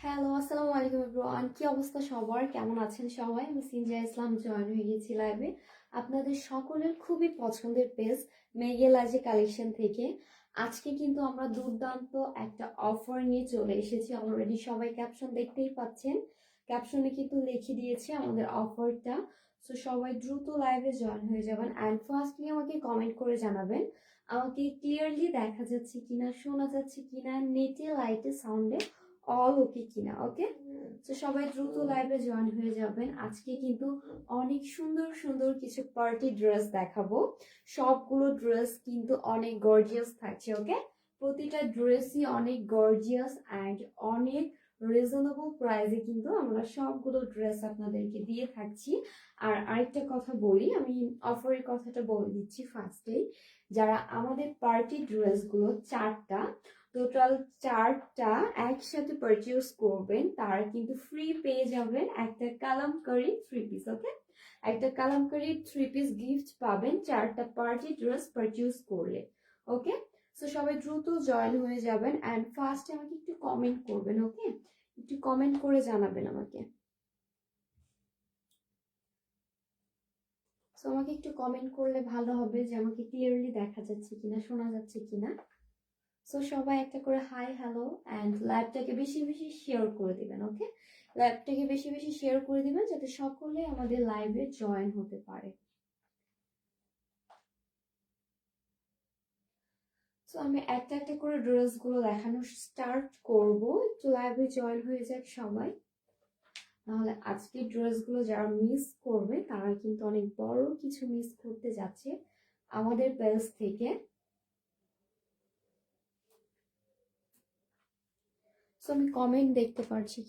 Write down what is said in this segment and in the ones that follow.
Hello, আসসালামু আলাইকুম everyone. কি অবস্থা সবার? কেমন আছেন সবাই? আমি সিনজা ইসলাম জয়েন হয়ে গেছি লাইভে আপনাদের সকলের খুবই পছন্দের পেজ মেঘেলাজি কালেকশন থেকে। আজকে কিন্তু আমরা দুর্দান্ত একটা অফার নিয়ে চলে এসেছি। অলরেডি সবাই ক্যাপশন দেখতেই পাচ্ছেন, ক্যাপশনে কিন্তু লিখে দিয়েছে আমাদের অফারটা। সো সবাই দ্রুত লাইভে জয়েন হয়ে যাবেন অ্যান্ড ফার্স্টলি আমাকে কমেন্ট করে জানাবেন আমাকে ক্লিয়ারলি দেখা যাচ্ছে কিনা, শোনা যাচ্ছে কিনা, নেটে লাইটে সাউন্ডে অল ওকে কিনা। ওকে, তো সবাই দ্রুত লাইভে জয়েন হয়ে যাবেন। আজকে কিন্তু অনেক সুন্দর সুন্দর কিছু পার্টি ড্রেস দেখাবো। সবগুলো ড্রেস কিন্তু অনেক গর্জিয়াস থাকছে। ওকে, প্রতিটা ড্রেসই অনেক গর্জিয়াস অ্যান্ড অনেক রিজনেবল প্রাইসে কিন্তু আমরা সবগুলো ড্রেস আপনাদেরকে দিয়ে থাকছি। আর আরেকটা কথা বলি, আমি অফারের কথাটা বলে দিচ্ছি ফার্স্টেই। যারা আমাদের পার্টি ড্রেসগুলো চারটা, টোটাল চারটা একসাথে পারচেজ করবেন তারা কিন্তু ফ্রি পেয়ে যাবেন একটা কালামকারী থ্রি পিস। ওকে, একটা কালামকারী থ্রি পিস গিফট পাবেন চারটা পার্টি ড্রেস পারচেজ করলে। ওকে, সো সবাই দ্রুত জয়েন হয়ে যাবেন অ্যান্ড ফার্স্টে আমাকে একটু কমেন্ট করবেন। ওকে, একটু কমেন্ট করে জানাবেন আমাকে। সো আমাকে একটু কমেন্ট করলে ভালো হবে যে আমাকে ক্লিয়ারলি দেখা যাচ্ছে কিনা, শোনা যাচ্ছে কিনা। সো সবাই একটা করে হাই হ্যালো অ্যান্ড লাইভটাকে বেশি বেশি শেয়ার করে দিবেন। ওকে, লাইভটাকে বেশি বেশি শেয়ার করে দিবেন যাতে সকলে আমাদের লাইভে জয়েন হতে পারে। সো আমি একটা একটা করে ড্রেসগুলো দেখানো স্টার্ট করব। একটু লাইভে জয়েন হয়ে যাক সবাই, নাহলে আজকের ড্রেসগুলো যারা মিস করবে তারা কিন্তু অনেক বড় কিছু মিস করতে যাচ্ছে আমাদের পেজ থেকে। সো আমি কমেন্ট দেখতে পারছি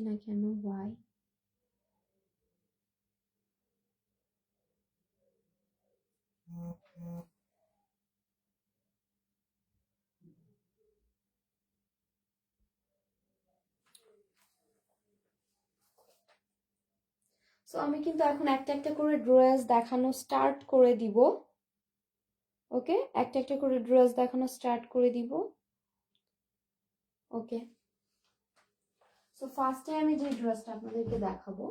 না কেন, ওয়াই? সো আমি কিন্তু এখন একটা একটা করে ড্রেস দেখানো স্টার্ট করে দিব। ওকে, একটা একটা করে ড্রেস দেখানো স্টার্ট করে দিব। ওকে, সো ফার্স্টে আমি যে ড্রেসটা আপনাদেরকে দেখাবো,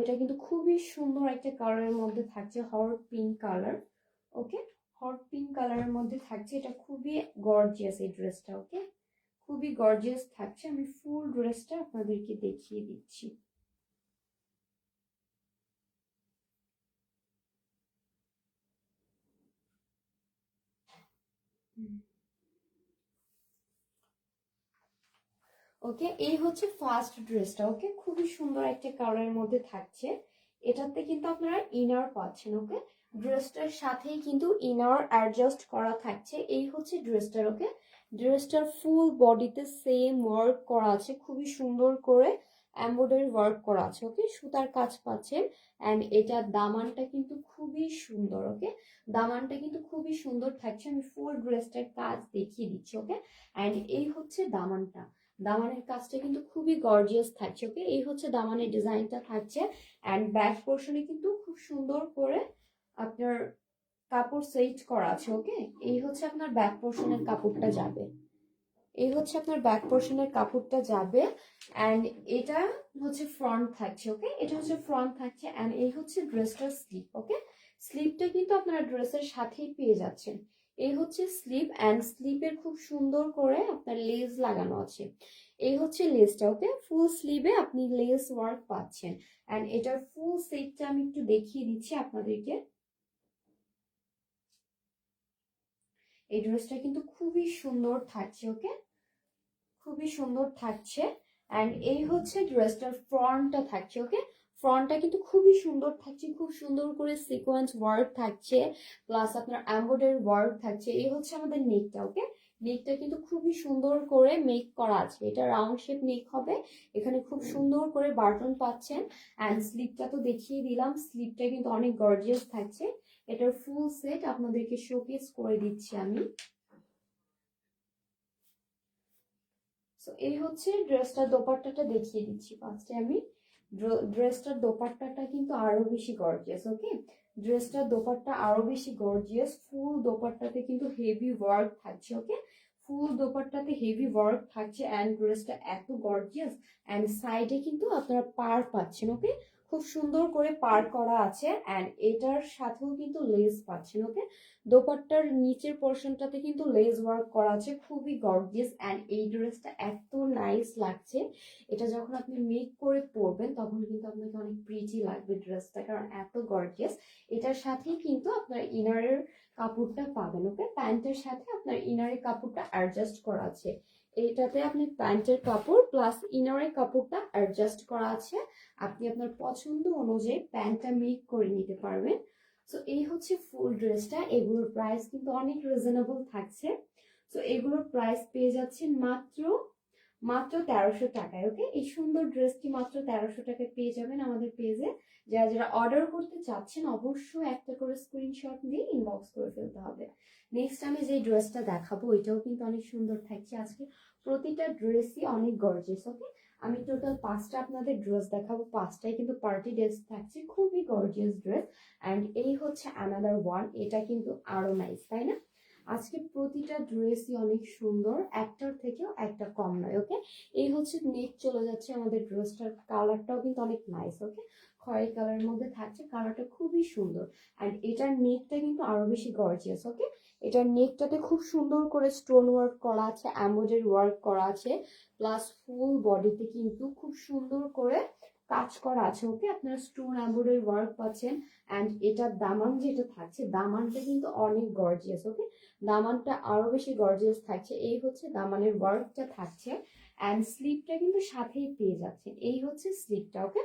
এটা কিন্তু খুবই সুন্দর একটা কালারের মধ্যে থাকছে, হট পিঙ্ক কালার। ওকে, হট পিঙ্ক কালারের মধ্যে থাকছে, এটা খুবই গর্জিয়াস এই ড্রেসটা। ওকে, খুবই গর্জিয়াস থাকছে। আমি ফুল ড্রেসটা আপনাদেরকে দেখিয়ে দিচ্ছি। ওকে, এই হচ্ছে ফার্স্ট ড্রেসটা। ওকে, খুবই সুন্দর একটা কালারের মধ্যে থাকছে। এটাতে কিন্তু আপনারা ইনার পাচ্ছেন। ওকে, ড্রেসটার সাথেই কিন্তু ইনার অ্যাডজাস্ট করা থাকছে। এই হচ্ছে ড্রেসটার। ওকে, ড্রেসটার ফুল বডিতে সেম ওয়ার্ক করা আছে, খুবই সুন্দর করে এমব্রয়ডারি ওয়ার্ক করা আছে। ওকে, সুতার কাজ পাচ্ছেন অ্যান্ড এটার দামানটা কিন্তু খুবই সুন্দর। ওকে, দামানটা কিন্তু খুবই সুন্দর থাকছে। আমি ফুল ড্রেসটার কাজ দেখিয়ে দিচ্ছি। ওকে, অ্যান্ড এই হচ্ছে দামানটা। দামানের কাজটা কিন্তু খুবই গর্জিয়াস থাকছে। ওকে, এই হচ্ছে দামানের ডিজাইনটা থাকছে অ্যান্ড ব্যাক পোর্শনে কিন্তু খুব সুন্দর করে আপনার কাপড় সেট করা আছে। ওকে, এই হচ্ছে আপনার ব্যাক পোর্শনের কাপড়টা যাবে, অ্যান্ড এটা হচ্ছে ফ্রন্ট থাকছে। ওকে, এটা হচ্ছে ফ্রন্ট থাকছে অ্যান্ড এই হচ্ছে ড্রেসটার স্লিপ। ওকে, স্লিপটা কিন্তু আপনারা ড্রেসের সাথেই পেয়ে যাচ্ছেন। এই হচ্ছে স্লিপ, অ্যান্ড স্লিপের খুব সুন্দর করে আপনার লেস লাগানো আছে। এই হচ্ছে লেসটা, ওকে। ফুল স্লিভে আপনি লেস ওয়ার্ক পাচ্ছেন। অ্যান্ড এটার ফুল সেটটা আমি একটু দেখিয়ে দিচ্ছি আপনাদেরকে। এই ড্রেসটা কিন্তু খুবই সুন্দর থাকছে, ওকে, খুবই সুন্দর থাকছে। অ্যান্ড এই হচ্ছে ড্রেসটার ফ্রন্টটা থাকছে, ওকে। ফ্রন্টটা কিন্তু খুবই সুন্দর থাকছে, খুব সুন্দর করে সিকোয়েন্স ওয়ার্ক থাকছে, প্লাস আপনার এমব্রয়ডারি ওয়ার্ক থাকছে। এই হচ্ছে আমাদের নেকটা, ওকে। নেকটা কিন্তু খুবই সুন্দর করে মেক করা আছে, এটা রাউন্ড শেপ নেক হবে। এখানে খুব সুন্দর করে বাটন পাচ্ছেন। অ্যান্ড স্লিপটা তো দেখিয়ে দিলাম, স্লিপটা কিন্তু অনেক গর্জিয়াস থাকছে। এটার ফুল সেট আপনাদেরকে শোকেস করে দিচ্ছি আমি। সো এই হচ্ছে ড্রেসটার দোপাট্টাটা দেখিয়ে দিচ্ছি ফার্স্টে আমি। ড্রেসটার দোপাট্টাটা কিন্তু আরো বেশি গর্জিয়াস, ওকে। ড্রেসটার দোপাট্টা আরো বেশি গর্জিয়াস, ফুল দোপাট্টাতে কিন্তু হেভি ওয়ার্ক থাকছে, ওকে। ফুল দোপাট্টাতে হেভি ওয়ার্ক থাকছে, অ্যান্ড ড্রেসটা এত গর্জিয়াস। অ্যান্ড সাইডে কিন্তু আপনারা পার পাচ্ছেন, ওকে। খুব সুন্দর করে পার করা আছে, অ্যান্ড এটার সাথেও কিন্তু লেস পাচ্ছেন, ওকে। দোপাট্টার নিচের পোর্শনটাতে কিন্তু লেস ওয়ার্ক করা আছে, খুবই গর্জিয়াস। অ্যান্ড এই ড্রেসটা এত নাইস লাগছে, এটা যখন আপনি মেক করে পরবেন তখন কিন্তু আপনাকে অনেক প্রিটি লাগবে ড্রেসটা, কারণ এত গর্জিয়াস। এটার সাথেই কিন্তু আপনার ইনারের কাপড়টা পাবেন, ওকে। প্যান্টের সাথে আপনার ইনারের কাপড়টা অ্যাডজাস্ট করা আছে। এটাতে আপনি প্যান্টের কাপড় প্লাস ইনারের কাপড়টা অ্যাডজাস্ট করা আছে। আপনি আপনার পছন্দ অনুযায়ী প্যান্টটা মেক করে নিতে পারবেন। সো এই হচ্ছে ফুল ড্রেসটা। এগুলোর প্রাইস কিন্তু অনেক রিজনেবল থাকছে। সো এগুলোর প্রাইস পেয়ে যাচ্ছেন মাত্র মাত্র 1300 টাকায়, ওকে। এই সুন্দর ড্রেসটি মাত্র 1300 টাকায় পেয়ে যাবেন আমাদের পেজে। যারা যারা অর্ডার করতে চাচ্ছেন অবশ্যই একটা করে স্ক্রিনশট দিয়ে ইনবক্স করে ফেলতে হবে। নেক্সট আমি যে ড্রেসটা দেখাবো এটাও কিন্তু অনেক সুন্দর থাকছে। আজকে প্রতিটা ড্রেসই অনেক গর্জিয়াস, ওকে। আমি টোটাল 5টা আপনাদের ড্রেস দেখাবো, 5টাই কিন্তু পার্টি ড্রেস থাকছে, খুবই গর্জিয়াস ড্রেস। অ্যান্ড এই হচ্ছে অ্যানাদার ওয়ান, এটা কিন্তু আরো নাইস, তাই না? আজকে প্রতিটা ড্রেসই অনেক সুন্দর, একটার থেকেও একটা কম নয়, ওকে। এই হচ্ছে নেক চলে যাচ্ছে আমাদের ড্রেসটার, কালারটাও কিন্তু অনেক নাইস, ওকে। খয়েরি কালারের মধ্যে থাকছে, কালারটা খুবই সুন্দর। অ্যান্ড এটার নেকটা কিন্তু আরো বেশি গর্জিয়াস, ওকে। এটার নেকটাতে খুব সুন্দর করে স্টোন ওয়ার্ক করা আছে, এমব্রয়ডারি ওয়ার্ক করা আছে, প্লাস ফুল বডিতে কিন্তু খুব সুন্দর করে কাজ করা আছে, ওকে। আপনারা স্টোন এমব্রয়ডারি ওয়ার্ক পাচ্ছেন। অ্যান্ড এটার দামান যেটা থাকছে, দামানটা কিন্তু অনেক গর্জিয়াস, ওকে। দামানটা আরো বেশি গর্জিয়াস থাকছে। এই হচ্ছে দামানের ওয়ার্কটা থাকছে। অ্যান্ড স্লিপটা কিন্তু সাথেই পেয়ে যাচ্ছেন। এই হচ্ছে স্লিপটা, ওকে।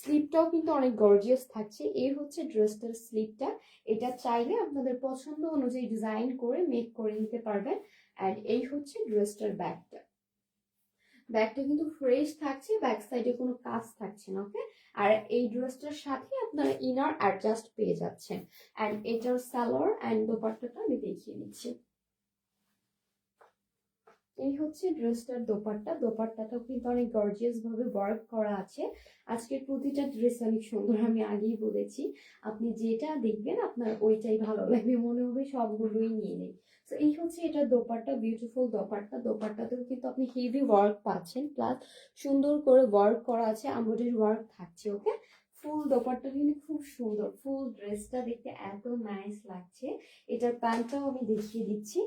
স্লিপটাও কিন্তু অনেক গর্জিয়াস থাকছে। এই হচ্ছে ড্রেসটার স্লিপটা। এটা চাইলে আপনাদের পছন্দ অনুযায়ী ডিজাইন করে মেক করে নিতে পারবেন। অ্যান্ড এই হচ্ছে ড্রেসটার ব্যাগটা। ব্যাগটা কিন্তু ফ্রেশ থাকছে, ব্যাক সাইডে কোনো কাজ থাকছে না, ওকে। আর এই ড্রেসটার সাথে আপনারা ইনার অ্যাডজাস্ট পেয়ে যাচ্ছেন। অ্যান্ড এটার সালোয়ার অ্যান্ড দোপাট্টাটা আমি দেখিয়ে দিচ্ছি। এই হচ্ছে ড্রেসটার দোপাট্টা। দোপাট্টাটাও কিন্তু অনেক গর্জিয়াস ভাবে ওয়ার্ক করা আছে। আজকের প্রতিটা ড্রেস অনেক সুন্দর, আমি আগেই বলেছি। আপনি যেটা দেখবেন আপনার ওইটাই ভালো লাগবে, মনে হবে সবগুলোই নিয়ে নেই। তো এই হচ্ছে এটা দোপাট্টা, বিউটিফুল দোপাট্টা। দোপাট্টাতেও কিন্তু আপনি হেভি ওয়ার্ক পাচ্ছেন, প্লাস সুন্দর করে ওয়ার্ক করা আছে, এমব্রয়ডারি ওয়ার্ক থাকছে, ওকে। ফুল দোপাট্টা কিন্তু খুব সুন্দর, ফুল ড্রেসটা দেখতে এত নাইস লাগছে। এটার প্যান্টটাও আমি দেখিয়ে দিচ্ছি।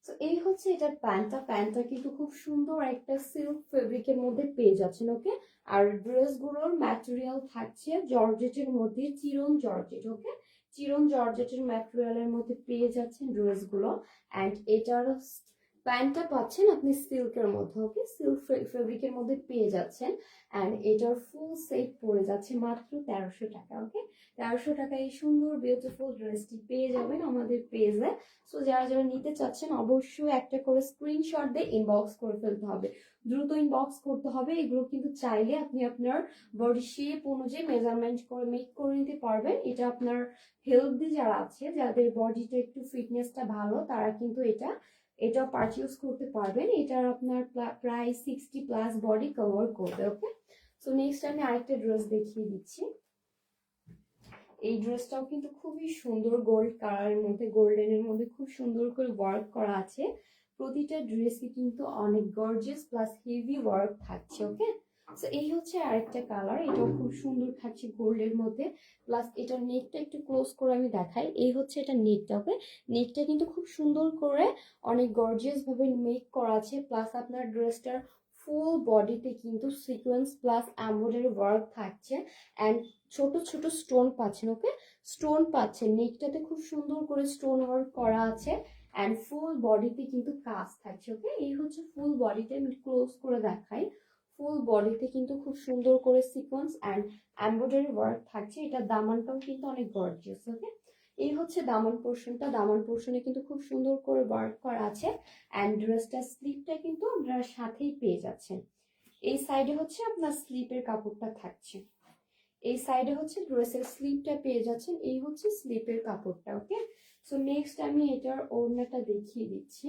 তো এই হচ্ছে এটার প্যান্টটা। প্যান্টটা কিন্তু খুব সুন্দর একটা সিল্ক ফেব্রিকের মধ্যে পেয়ে যাচ্ছেন, ওকে। আর ড্রেসগুলোর ম্যাটেরিয়াল থাকছে জর্জেটের মধ্যে, চিরন জর্জেট, ওকে। চিরন জর্জেটের ম্যাটেরিয়ালের মধ্যে পেয়ে যাচ্ছেন ড্রেসগুলো। অ্যান্ড এটার প্যান্টটা পাচ্ছেন আপনি সিল্কের মধ্যে, ওকে। সিল্ক ফেব্রিকের মধ্যে পেয়ে যাচ্ছেন। অ্যান্ড এটার ফুল সেট পড়ে যাচ্ছে মাত্র 1300 টাকা, ওকে। 1300 টাকায় এই সুন্দর বিউটিফুল ড্রেসটি পেয়ে যাবেন আমাদের পেজে। সো যারা যারা নিতে চাচ্ছেন অবশ্যই একটা করে স্ক্রিনশট দিয়ে ইনবক্স করে ফেলতে হবে, দ্রুত ইনবক্স করতে হবে। এগুলো কিন্তু চাইলে আপনি আপনার বডি শেপ অনুযায়ী মেজারমেন্ট করে মেক করে নিতে পারবেন। এটা আপনার হেলদি যারা আছে, যাদের বডিটা একটু ফিটনেসটা ভালো, তারা কিন্তু এটাও পারচেজ করতে পারবেন। এটার আপনার প্রায় 60+ বডি কভার করবে, ওকে। সো নেক্সট আমি আরেকটা ড্রেস দেখিয়ে দিচ্ছি। এই ড্রেসটাও কিন্তু খুবই সুন্দর, গোল্ড কালারের মধ্যে, গোল্ডেনের মধ্যে খুব সুন্দর করে ওয়ার্ক করা আছে। প্রতিটা ড্রেসই কিন্তু অনেক গর্জিয়াস প্লাস হেভি ওয়ার্ক থাকছে, ওকে। তো এই হচ্ছে আরেকটা কালার, এটাও খুব সুন্দর থাকছে গোল্ডের মধ্যে। প্লাস এটার নেকটা একটু ক্লোজ করে আমি দেখাই। এই হচ্ছে এটা নেকটা, ওকে। নেকটা কিন্তু খুব সুন্দর করে অনেক গর্জিয়াস ভাবে মেক করা আছে। প্লাস আপনার ড্রেসটার ফুল বডিতে কিন্তু সিকোয়েন্স প্লাস এমব্রয়ডারি ওয়ার্ক থাকছে অ্যান্ড ছোট ছোট স্টোন পাচ্ছেন, ওকে। স্টোন পাচ্ছেন, নেকটাতে খুব সুন্দর করে স্টোন ওয়ার্ক করা আছে অ্যান্ড ফুল বডিতে কিন্তু কাজ থাকছে, ওকে। এই হচ্ছে ফুল বডিতে, আমি ক্লোজ করে দেখাই। ফুল বডিতে কিন্তু খুব সুন্দর করে সিকোয়েন্স অ্যান্ড এমব্রয়ডারি ওয়ার্ক থাকছে। এটা দামানটাও কিন্তু অনেক গর্জিয়াস, ওকে। এই হচ্ছে দামান পোর্শনটা, দামান পোর্শনে কিন্তু খুব সুন্দর করে ওয়ার্ক করা আছে অ্যান্ড ড্রেসটার স্লিপটা কিন্তু আপনারা সাথেই পেয়ে যাচ্ছেন। এই সাইডে হচ্ছে আপনার স্লিপের কাপড়টা থাকছে, এই সাইডে হচ্ছে ড্রেসের স্লিপটা পেয়ে যাচ্ছেন। এই হচ্ছে স্লিপের কাপড়টা, ওকে। সো নেক্সট আমি এটার ওড়নাটা দেখিয়ে দিচ্ছি।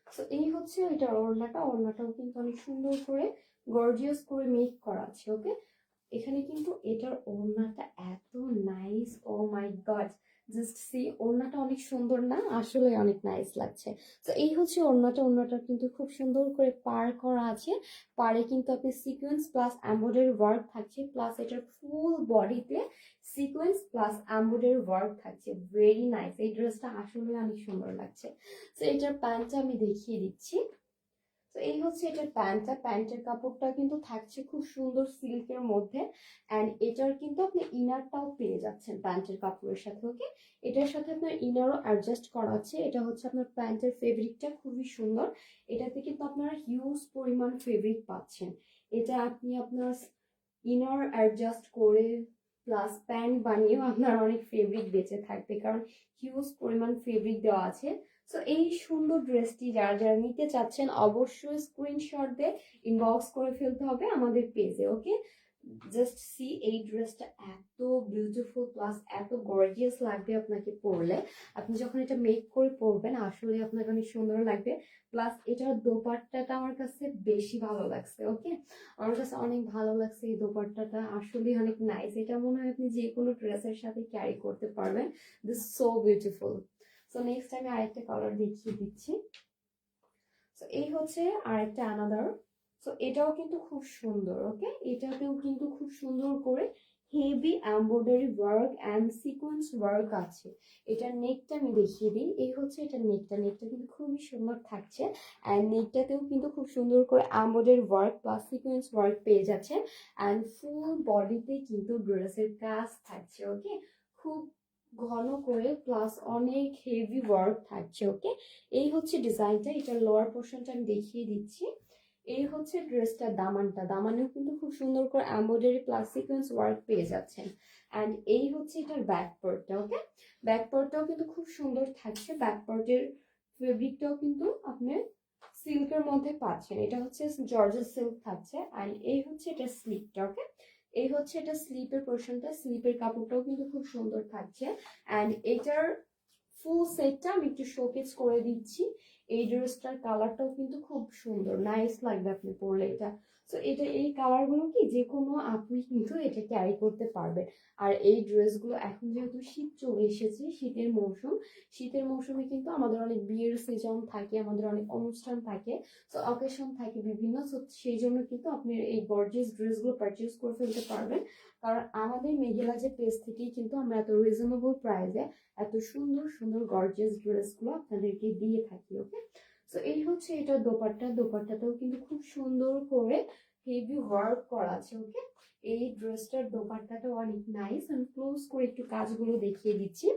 তো এই হচ্ছে এটার ওড়নাটা, ওড়নাটাও কিন্তু অনেক সুন্দর করে গর্জিয়াস করে মেক করা আছে, ওকে। এখানে কিন্তু এটার ওড়নাটা এত নাইস, ও মাই গড, জাস্ট সি, ওড়নাটা অনেক সুন্দর না, আসলে অনেক নাইস লাগছে। তো এই হচ্ছে ওড়নাটা, ওড়নাটা কিন্তু খুব সুন্দর করে পার করা আছে। পারে কিন্তু আপনি সিকোয়েন্স প্লাস এমব্রয়ডারি ওয়ার্ক থাকছে, প্লাস এটার ফুল বডিতে সিকোয়েন্স প্লাস এমব্রয়ডারি ওয়ার্ক থাকছে। ভেরি নাইস, এই ড্রেসটা আসলে অনেক সুন্দর লাগছে। তো এটার প্যান্টটা আমি দেখিয়ে দিচ্ছি। তো এই হচ্ছে এটার প্যান্টটা, প্যান্টের কাপড়টা কিন্তু থাকছে খুব সুন্দর সিল্কের মধ্যে অ্যান্ড এটার কিন্তু আপনি ইনারটাও পেয়ে যাচ্ছেন প্যান্টের কাপড়ের সাথে, ওকে। এটার সাথে আপনার ইনারও অ্যাডজাস্ট করা আছে। এটা হচ্ছে আপনার প্যান্টের ফেব্রিকটা খুবই সুন্দর, এটাতে কিন্তু আপনারা হিউজ পরিমাণ ফেব্রিক পাচ্ছেন। এটা আপনি আপনার ইনার অ্যাডজাস্ট করে প্লাস প্যান্ট বানিয়েও আপনার অনেক ফেব্রিক বেঁচে থাকবে, কারণ হিউজ পরিমাণ ফেব্রিক দেওয়া আছে। সো এই সুন্দর ড্রেসটি যারা যারা নিতে চাচ্ছেন অবশ্যই স্ক্রিনশট দিয়ে ইনবক্স করে ফেলতে হবে আমাদের পেজে, ওকে। জাস্ট সি, এই ড্রেসটা এত বিউটিফুল প্লাস এত গর্জিয়াস লাগবে আপনাকে পরলে। আপনি যখন এটা মেক করে পরবেন আসলে আপনাকে অনেক সুন্দর লাগবে। প্লাস এটার দোপাট্টাটা আমার কাছে বেশি ভালো লাগছে, ওকে। আমার কাছে অনেক ভালো লাগছে এই দোপাট্টাটা, আসলে অনেক নাইস। এটা মনে হয় আপনি যে কোনো ড্রেসের সাথে ক্যারি করতে পারবেন। This so beautiful. So next আমি আরেকটা কালার দেখিয়ে দিচ্ছি। সো এই হচ্ছে আরেকটা আনাদার। সো এটাও কিন্তু খুব সুন্দর, ওকে। এটাতেও কিন্তু খুব সুন্দর করে heavy embroidery work and sequence work আছে। এটার নেকটা আমি দেখিয়ে দিই। এই হচ্ছে এটার নেকটা, নেকটা কিন্তু খুবই সুন্দর থাকছে অ্যান্ড নেকটাতেও কিন্তু খুব সুন্দর করে embroidery work plus sequence work পেয়ে যাচ্ছে অ্যান্ড ফুল বডিতে কিন্তু ড্রেসের কাজ থাকছে, ওকে। খুব ঘন করে প্লাস অনেক হেভি ওয়ার্ক থাকছে, ওকে। এই হচ্ছে ডিজাইনটা, এটার লোয়ার পোর্শনটা আমি দেখিয়ে দিচ্ছি। এই হচ্ছে ড্রেসটার দামানটা, দামানেও কিন্তু খুব সুন্দর করে এমব্রয়ডারি প্লাস সিকোয়েন্স ওয়ার্ক পেয়ে যাচ্ছেন অ্যান্ড এই হচ্ছে এটার ব্যাক পার্টটা, ওকে। ব্যাক পার্টটাও কিন্তু খুব সুন্দর থাকছে, ব্যাক পার্টের ফেব্রিকটাও কিন্তু আপনি সিল্কের মধ্যে পাচ্ছেন। এটা হচ্ছে জর্জেস সিল্ক থাকছে অ্যান্ড এই হচ্ছে এটা স্লিপটা, ওকে। এই হচ্ছে এটা স্লিপের পোর্শনটা, স্লিপের কাপড়টাও কিন্তু খুব সুন্দর থাকছে অ্যান্ড এটার ফুল সেটটা আমি একটু শোকেস করে দিচ্ছি। এই ড্রেসটার কালারটাও কিন্তু খুব সুন্দর, নাইস লাগবে আপনি পরলে এটা। তো এটা এই কালারগুলো কি যে কোনো আপুই কিন্তু এটা ক্যারি করতে পারবে। আর এই ড্রেসগুলো এখন যেহেতু শীত চলে এসেছে, শীতের মৌসুম, শীতের মৌসুমে কিন্তু আমাদের অনেক বিয়ের সিজন থাকে, আমাদের অনেক অনুষ্ঠান থাকে, তো অকেশন থাকে বিভিন্ন, তো সেই জন্য কিন্তু আপনি এই গর্জিয়াস ড্রেসগুলো পারচেজ করে ফেলতে পারবেন। কারণ আমাদের মেঘেলা যে পেজ থেকেই কিন্তু আমরা এত রিজনেবল প্রাইসে এত সুন্দর সুন্দর গর্জিয়াস ড্রেসগুলো আপনাদেরকে দিয়ে থাকি, ওকে। তো এই হচ্ছে এটা দোপাট্টা, দোপাট্টাটাও কিন্তু খুব সুন্দর করে হেভি ওয়ার্ক করা আছে, ওকে। এই ড্রেসটার দোপাট্টাটা অনেক নাইস, আমি ক্লোজ করে একটু কাজগুলো দেখিয়ে দিচ্ছি।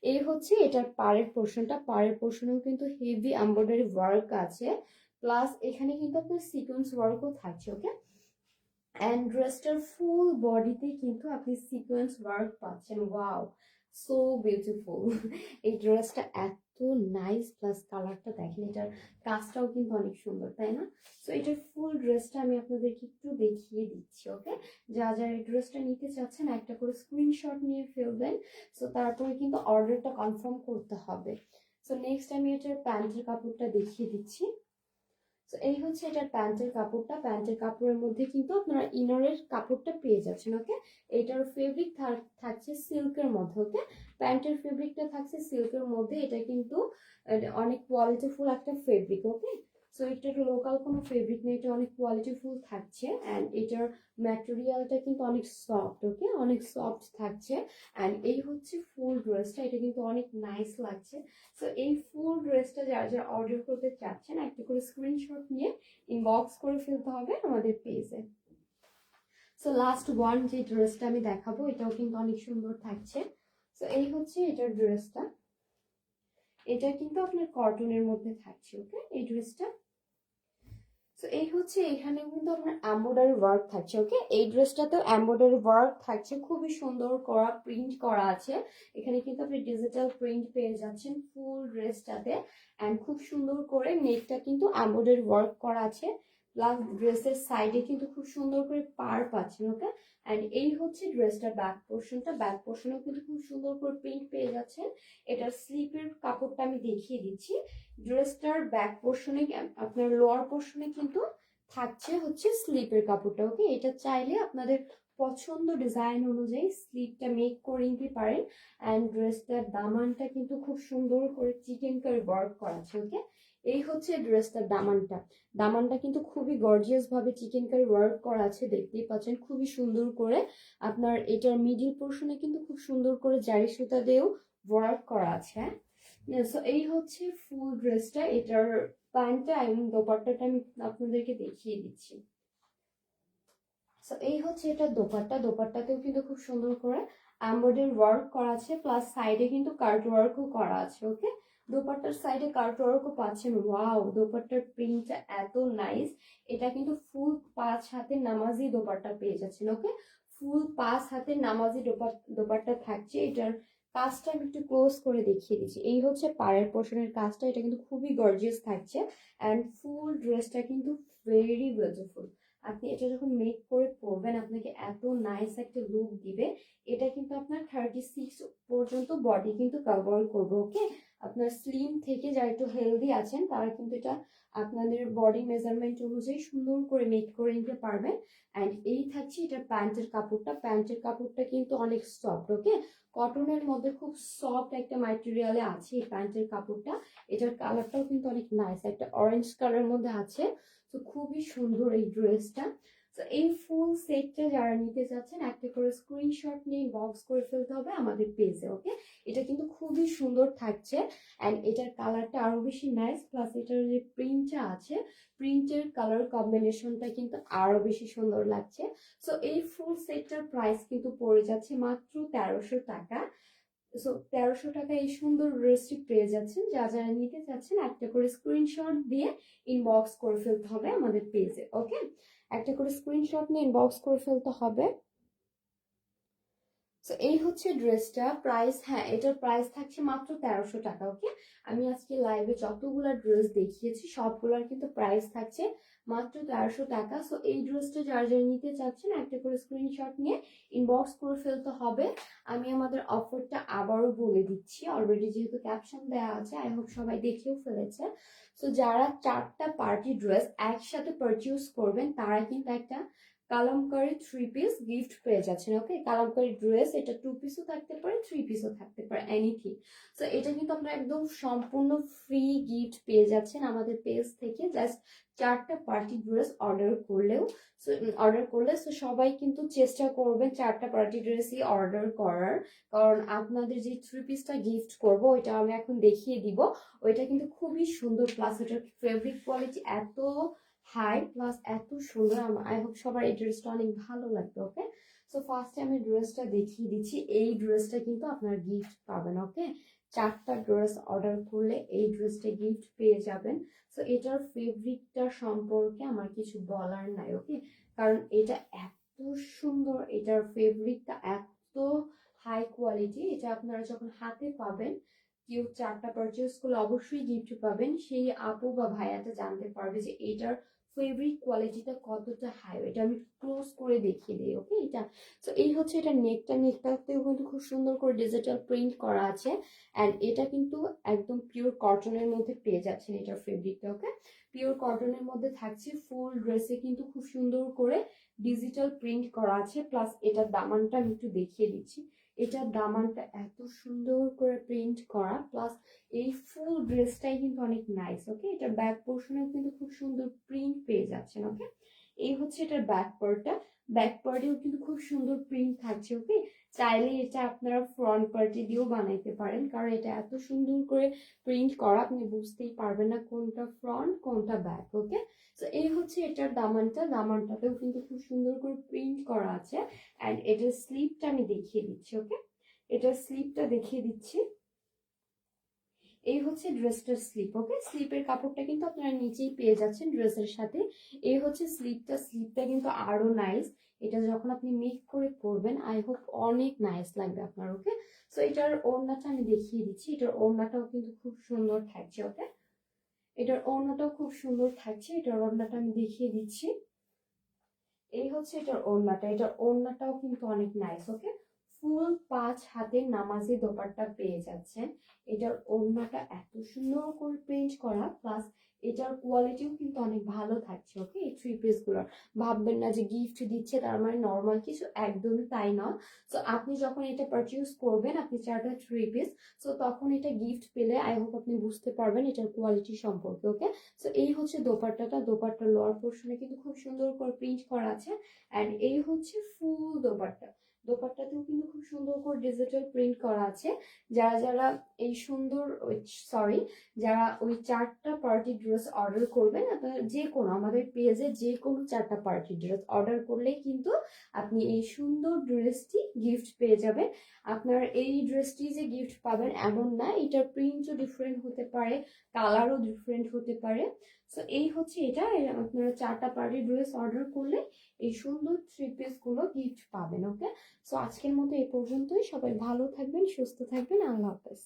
এই হচ্ছে এটার পাড়ের পোর্শনটা, পাড়ের পোর্শনেও কিন্তু হেভি এমব্রয়ডারি ওয়ার্ক আছে প্লাস এখানে কিন্তু আপনার সিকোয়েন্স ওয়ার্কও থাকছে, ওকে। অ্যান্ড ড্রেসটার ফুল বডিতে কিন্তু আপনি সিকোয়েন্স ওয়ার্ক পাচ্ছেন। Wow, so beautiful. এই ড্রেসটা এত নাইস, প্লাস কালারটা দেখেন, এটার কাজটাও কিন্তু অনেক সুন্দর, তাই না? সো এটার ফুল ড্রেসটা আমি আপনাদেরকে একটু দেখিয়ে দিচ্ছি, ওকে। যা যা এই ড্রেসটা নিতে চাচ্ছেন একটা করে স্ক্রিনশট নিয়ে ফেলবেন। সো তারপরে কিন্তু অর্ডারটা কনফার্ম করতে হবে। সো নেক্সট আমি এটার প্যান্টের কাপড়টা দেখিয়ে দিচ্ছি। তো এই হচ্ছে এটার প্যান্টের কাপড়টা, প্যান্টের কাপড়ের মধ্যে কিন্তু আপনারা ইনারের কাপড়টা পেয়ে যাচ্ছেন, ওকে। এটার ফেব্রিক থাকছে সিল্কের মধ্যে, ওকে। প্যান্টের ফেব্রিকটা থাকছে সিল্কের মধ্যে, এটা কিন্তু অনেক কোয়ালিটিফুল একটা ফেব্রিক, ওকে। সো এটা লোকাল কোনো ফেব্রিক নেই, এটা অনেক কোয়ালিটিফুল থাকছে অ্যান্ড এটার ম্যাটেরিয়ালটা কিন্তু অনেক সফট, ওকে, অনেক সফট থাকছে। অ্যান্ড এই হচ্ছে ফুল ড্রেসটা, এটা কিন্তু অনেক নাইস লাগছে। সো এই ফুল ড্রেসটা যারা যারা অর্ডার করতে চাচ্ছেন একটা করে স্ক্রিনশট নিয়ে ইনবক্স করে ফেলতে হবে আমাদের পেজে। সো লাস্ট ওয়ান যে ড্রেসটা আমি দেখাবো এটাও কিন্তু অনেক সুন্দর থাকছে। সো এই হচ্ছে এটার ড্রেসটা, এটা কিন্তু আপনার কটনের মধ্যে থাকছে, ওকে, এই ড্রেসটা। সো এই হচ্ছে এখানে কিন্তু আপনার এমব্রয়ডারি ওয়ার্ক থাকছে, ওকে, এই ড্রেসটাতেও এমব্রয়ডারি ওয়ার্ক থাকছে, খুবই সুন্দর করা প্রিন্ট করা আছে। এখানে কিন্তু আপনি ডিজিটাল প্রিন্ট পেয়ে যাচ্ছেন ফুল ড্রেসটাতে অ্যান্ড খুব সুন্দর করে নেকটা কিন্তু এমব্রয়ডারি ওয়ার্ক করা আছে, প্লাস ড্রেসের সাইডে কিন্তু খুব সুন্দর করে পার পাচ্ছেন, ওকে। অ্যান্ড এই হচ্ছে ড্রেসটার ব্যাক পোর্শনটা, ব্যাক পোর্শনেও কিন্তু খুব সুন্দর করে প্রিন্ট পেয়ে যাচ্ছেন। এটার স্লিপের কাপড়টা আমি দেখিয়ে দিচ্ছি। ড্রেসটার ব্যাক পোর্শনে আপনার লোয়ার পোর্শনে কিন্তু থাকছে হচ্ছে স্লিপের কাপড়টা, ওকে। এটা চাইলে আপনাদের পছন্দ ডিজাইন অনুযায়ী স্লিপটা মেক করে নিতে পারেন। অ্যান্ড ড্রেসটার দামানটা কিন্তু খুব সুন্দর করে চিকেন কারি ওয়ার্ক করা আছে, ওকে। এই হচ্ছে ড্রেসটার দামানটা, দামানটা কিন্তু খুবই গর্জিয়াস ভাবে চিকেন কারি ওয়ার্ক করা আছে, দেখতেই পাচ্ছেন খুবই সুন্দর করে। আপনার এটার মিডিল পোর্শনে কিন্তু খুব সুন্দর করে জারি সুতা দিয়েও ওয়ার্ক করা আছে। সো এই হচ্ছে ফুল ড্রেসটা, এটার প্যান্টটা এবং দোপাট্টাটা আমি আপনাদেরকে দেখিয়ে দিচ্ছি। সো এই হচ্ছে এটা দোপাট্টা, দোপাট্টাতেও কিন্তু খুব সুন্দর করে এমব্রয়ডারি ওয়ার্ক করা আছে, প্লাস সাইডে কিন্তু কার্ট ওয়ার্কও করা আছে, ওকে। দোপাট্টার সাইডে কার্ট ওয়ার্কও পাচ্ছেন, ওয়াও, দোপাট্টার প্রিন্টটা এত নাইস। এটা কিন্তু ফুল 5 হাতের নামাজি দোপাট্টা পেয়ে যাচ্ছেন, ওকে। ফুল 5 হাতের নামাজি দোপাট্টা থাকছে। এটার কাজটা আমি একটু ক্লোজ করে দেখিয়ে দিচ্ছি। এই হচ্ছে পাড়ের পোর্শনের কাজটা, এটা কিন্তু খুবই গর্জিয়াস থাকছে অ্যান্ড ফুল ড্রেসটা কিন্তু ভেরি বিউটিফুল। আপনি এটা যখন মেক করে পরবেন আপনাকে এত নাইস একটা লুক দিবে। এটা কিন্তু আপনার 36 পর্যন্ত বডি কিন্তু কভার করবে, ওকে। আপনার স্লিম থেকে যারা একটু হেলদি আছেন তারা কিন্তু এটা আপনাদের বডি মেজারমেন্ট অনুযায়ী সুন্দর করে মেক করে নিতে পারবেন। অ্যান্ড এই থাকছে এটা প্যান্টের কাপড়টা, প্যান্টের কাপড়টা কিন্তু অনেক সফট, ওকে, কটনের মধ্যে খুব সফট একটা ম্যাটেরিয়ালে আছে এই প্যান্টের কাপড়টা। এটার কালারটাও কিন্তু অনেক নাইস, একটা অরেঞ্জ কালারের মধ্যে আছে। তো খুবই সুন্দর এই ড্রেসটা। তো এই ফুল সেটটা যারা নিতে চাচ্ছেন একটা করে স্ক্রিনশট নিয়ে বক্স করে ফেলতে হবে আমাদের পেজে, ওকে। এটা কিন্তু খুবই সুন্দর থাকছে অ্যান্ড এটার কালারটা আরো বেশি নাইস, প্লাস এটার যে প্রিন্টটা আছে প্রিন্টের কালার কম্বিনেশনটা কিন্তু আরো বেশি সুন্দর লাগছে। সো এই ফুল সেটটার প্রাইস কিন্তু পড়ে যাচ্ছে মাত্র 1300 টাকা। সো 1300 টাকা এই সুন্দর ড্রেসটি পেয়ে যাচ্ছেন। যারা নিতে চাচ্ছেন একটা করে স্ক্রিনশট দিয়ে ইনবক্স করে ফেলতে হবে আমাদের পেজে, ওকে। একটা করে স্ক্রিনশট নিয়ে ইনবক্স করে ফেলতে হবে। সো এই হচ্ছে ড্রেসটা প্রাইস, হ্যাঁ এটার প্রাইস থাকছে মাত্র 1300 টাকা, ওকে। আমি আজকে লাইভে যতগুলা ড্রেস দেখিয়েছি সবগুলার কিন্তু প্রাইস থাকছে মাত্র 1300 টাকা। সো এই ড্রেসটা যারা যারা নিতে চাচ্ছেন একটা করে স্ক্রিনশট নিয়ে ইনবক্স করে ফেলতে হবে। আমি আমাদের অফারটা আবারও বলে দিচ্ছি, অলরেডি যেহেতু ক্যাপশন দেওয়া আছে আই হোপ সবাই দেখেও ফেলেছে। সো যারা 4টা পার্টি ড্রেস একসাথে পারচেজ করবেন তারা কিন্তু একটা কালামকারী 3 পিস গিফট পেয়ে যাচ্ছেন, ওকে। কালামকারী ড্রেস, এটা 2 পিসও থাকতে পারে 3 পিসও থাকতে পারে, এনিথিং। সো এটা কিন্তু আপনারা একদম সম্পূর্ণ ফ্রি গিফট পেয়ে যাচ্ছেন আমাদের পেজ থেকে, জাস্ট 4টা পার্টি ড্রেস অর্ডার করলেও। সো অর্ডার করলে সো সবাই কিন্তু চেষ্টা করবেন 4টা পার্টি ড্রেসই অর্ডার করার, কারণ আপনাদের যে 3 পিসটা গিফট করব ওইটা আমি এখন দেখিয়ে দিব। ওইটা কিন্তু খুবই সুন্দর, প্লাস এটার ফেব্রিক কোয়ালিটি এত হাই, প্লাস এত সুন্দর। আই হোপ সবার এই ড্রেসটা অনেক ভালো লাগবে, ওকে। সো ফার্স্টে আমি ড্রেসটা দেখিয়ে দিচ্ছি, এই ড্রেসটা কিন্তু আপনার গিফট পাবেন, ওকে। 4টা ড্রেস অর্ডার করলে এই ড্রেসটা গিফট পেয়ে যাবেন। সো এটার ফেব্রিকটা সম্পর্কে আমার কিছু বলার নাই, ওকে, কারণ এটা এত সুন্দর, এটার ফেব্রিকটা এত হাই কোয়ালিটি। এটা আপনারা যখন হাতে পাবেন, কেউ 4টা পারচেস করলে অবশ্যই গিফট পাবেন, সেই আপু বা ভাইয়াটা জানতে পারবে যে এটার ফেব্রিক কোয়ালিটিটা কতটা হাই। এটা আমি ক্লোজ করে দেখিয়ে দিই, ওকে। এটা তো এই হচ্ছে এটা নেকটা, নেকটাতেও কিন্তু খুব সুন্দর করে ডিজিটাল প্রিন্ট করা আছে অ্যান্ড এটা কিন্তু একদম পিওর কটনের মধ্যে পেয়ে যাচ্ছেন এটার ফেব্রিকটা, ওকে। পিওর কটনের মধ্যে থাকছে, ফুল ড্রেসে কিন্তু খুব সুন্দর করে ডিজিটাল প্রিন্ট করা আছে, প্লাস এটার দামানটা আমি একটু দেখিয়ে দিচ্ছি। এটার দামানটা এত সুন্দর করে প্রিন্ট করা, প্লাস এই ফুল ড্রেসটাই কিন্তু অনেক নাইস। ওকে, এটার ব্যাক পোর্শনেও কিন্তু খুব সুন্দর প্রিন্ট পেয়ে যাচ্ছেন। ওকে, এই হচ্ছে এটার ব্যাক পার্টটা। ব্যাক পার্টেও কিন্তু খুব সুন্দর প্রিন্ট থাকছে। ওকে, চাইলে এটা আপনারা ফ্রন্ট পার্টি দিয়েও বানাইতে পারেন, কারণ এটা এত সুন্দর করে প্রিন্ট করা আপনি বুঝতেই পারবেন না কোনটা ফ্রন্ট কোনটা ব্যাক। ওকে, তো এই হচ্ছে এটার দামানটা। দামানটাতেও কিন্তু খুব সুন্দর করে প্রিন্ট করা আছে। অ্যান্ড এটার স্লিপটা আমি দেখিয়ে দিচ্ছি। ওকে, এটার স্লিপটা দেখিয়ে দিচ্ছি। এই হচ্ছে ড্রেসটার স্লিপ। ওকে, স্লিপের কাপড়টা কিন্তু আপনারা নিচেই পেয়ে যাচ্ছেন ড্রেসের সাথে। এই হচ্ছে স্লিপটা। স্লিপটা কিন্তু আরো নাইস। এটা যখন আপনি মিক্স করে পরবেন আই হোপ অনেক নাইস লাগবে আপনার। ওকে, সো এটার ওড়নাটা আমি দেখিয়ে দিচ্ছি। এটার ওড়নাটাও কিন্তু খুব সুন্দর থাকছে। ওকে, এটার ওড়নাটাও খুব সুন্দর থাকছে। এটার ওড়নাটা আমি দেখিয়ে দিচ্ছি। এই হচ্ছে এটার ওড়নাটা। এটার ওড়নাটাও কিন্তু অনেক নাইস। ওকে, ফুল 5 হাতের নামাজি দোপাট্টা পেয়ে যাচ্ছেন। এটার ওড়নাটা এত সুন্দর করে প্রিন্ট করা, প্লাস এটার কোয়ালিটিও কিন্তু অনেক ভালো থাকছে। ওকে, এই থ্রি পিস গুলোর ভাববেন না যে গিফট দিচ্ছে তার মানে নর্মাল কিছু, একদমই তাই না। সো আপনি যখন এটা পারচেজ করবেন, আপনি 4টা থ্রি পিস, সো তখন এটা গিফট পেলে আই হোপ আপনি বুঝতে পারবেন এটার কোয়ালিটি সম্পর্কে। ওকে, সো এই হচ্ছে দোপাট্টাটা। দোপাট্টার লোয়ার পোর্শনে কিন্তু খুব সুন্দর করে প্রিন্ট করা আছে। অ্যান্ড এই হচ্ছে ফুল দোপাট্টা। দোপাট্টাতেও কিন্তু খুব সুন্দর করে ডিজিটাল প্রিন্ট করা আছে। যারা যারা এই সুন্দর, সরি, যারা ওই 4টা পার্টি ড্রেস অর্ডার করবেন, আপনারা যে কোনো আমাদের পেজে যে কোনো 4টা পার্টি ড্রেস অর্ডার করলেই কিন্তু আপনি এই সুন্দর ড্রেসটি গিফট পেয়ে যাবেন। আপনার এই ড্রেসটি যে গিফট পাবেন এমন না, এটার প্রিন্টও ডিফারেন্ট হতে পারে, কালারও ডিফারেন্ট হতে পারে। সো এই হচ্ছে এটা। আপনারা 4টা পার্টি ড্রেস অর্ডার করলে এই সুন্দর থ্রি পিস গুলো গিফট পাবেন। ওকে, সো আজকের মতো এই পর্যন্তই। সবাই ভালো থাকবেন, সুস্থ থাকবেন। আল্লাহ হাফেজ।